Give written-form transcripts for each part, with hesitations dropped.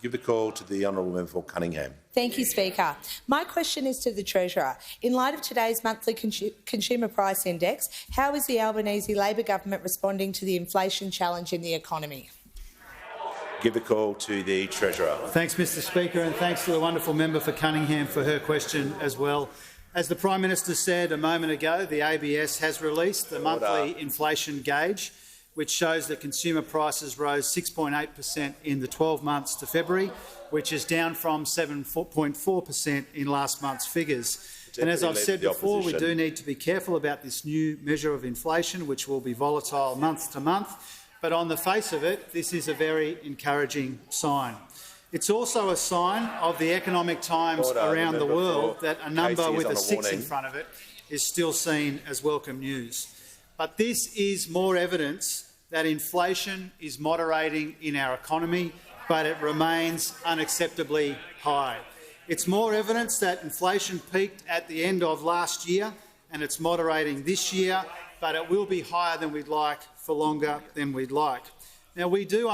Give the call to the honourable member for Cunningham. Thank you, Speaker. My question is to the Treasurer. In light of today's monthly consumer price index, how is the Albanese Labor government responding to the inflation challenge in the economy? Give the call to the Treasurer. Thanks, Mr Speaker, and thanks to the wonderful member for Cunningham for her question as well. As the Prime Minister said a moment ago, the ABS has released the monthly inflation gauge, which shows that consumer prices rose 6.8% in the 12 months to February, which is down from 7.4% in last month's figures. And as I've said before, we do need to be careful about this new measure of inflation, which will be volatile month to month. But on the face of it, this is a very encouraging sign. It's also a sign of the economic times around the world that a number with a 6 in front of it is still seen as welcome news. But this is more evidence that inflation is moderating in our economy, but it remains unacceptably high. It's more evidence that inflation peaked at the end of last year and it's moderating this year, but it will be higher than we'd like for longer than we'd like. Now, we do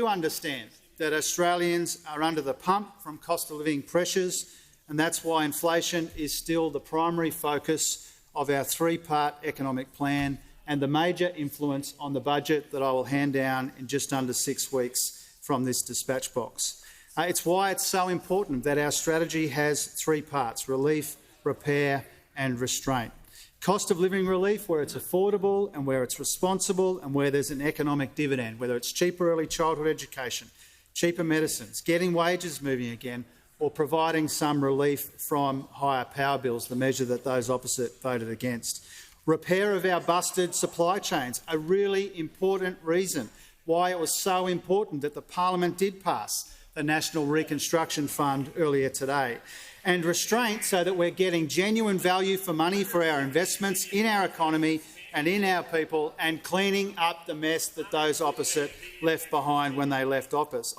understand that Australians are under the pump from cost of living pressures, and that's why inflation is still the primary focus of our 3-part economic plan and the major influence on the budget that I will hand down in just under 6 weeks from this dispatch box. It's why it's so important that our strategy has 3 parts: relief, repair and restraint. Cost of living relief where it's affordable and where it's responsible and where there's an economic dividend, whether it's cheaper early childhood education, cheaper medicines, getting wages moving again, or providing some relief from higher power bills, the measure that those opposite voted against. Repair of our busted supply chains, a really important reason why it was so important that the Parliament did pass the National Reconstruction Fund earlier today. And restraint so that we're getting genuine value for money for our investments in our economy and in our people, and cleaning up the mess that those opposite left behind when they left office.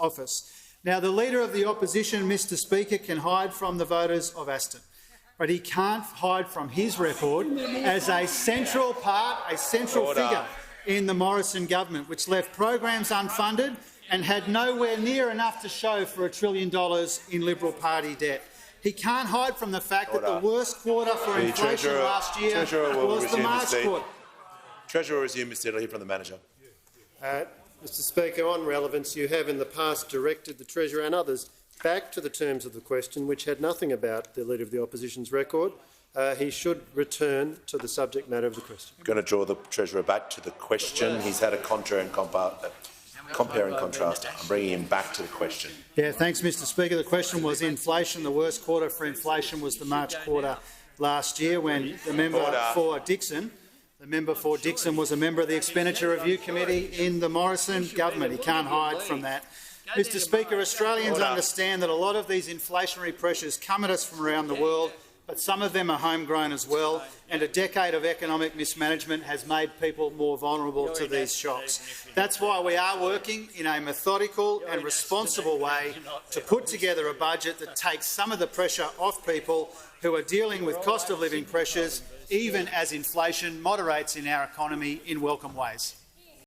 Now, the Leader of the Opposition, Mr Speaker, can hide from the voters of Aston, but he can't hide from his record as a central figure in the Morrison government, which left programs unfunded and had nowhere near enough to show for $1 trillion in Liberal Party debt. He can't hide from the fact that the worst quarter for inflation last year was the March quarter. Treasurer will resume his seat. I'll hear from the manager. Mr Speaker, on relevance, you have in the past directed the Treasurer and others back to the terms of the question, which had nothing about the Leader of the Opposition's record. He should return to the subject matter of the question. I'm going to draw the Treasurer back to the question. He's had a compare and contrast. I'm bringing him back to the question. Yeah, thanks, Mr Speaker. The question was inflation. The worst quarter for inflation was the March quarter last year, when the member for Dixon was a member of the Expenditure Review Committee in the Morrison government. He can't hide from that. Mr Speaker, Australians understand that a lot of these inflationary pressures come at us from around the world, but some of them are homegrown as well, and a decade of economic mismanagement has made people more vulnerable to these shocks. That's why we are working in a methodical and responsible way to put together a budget that takes some of the pressure off people who are dealing with cost of living pressures, even as inflation moderates in our economy in welcome ways.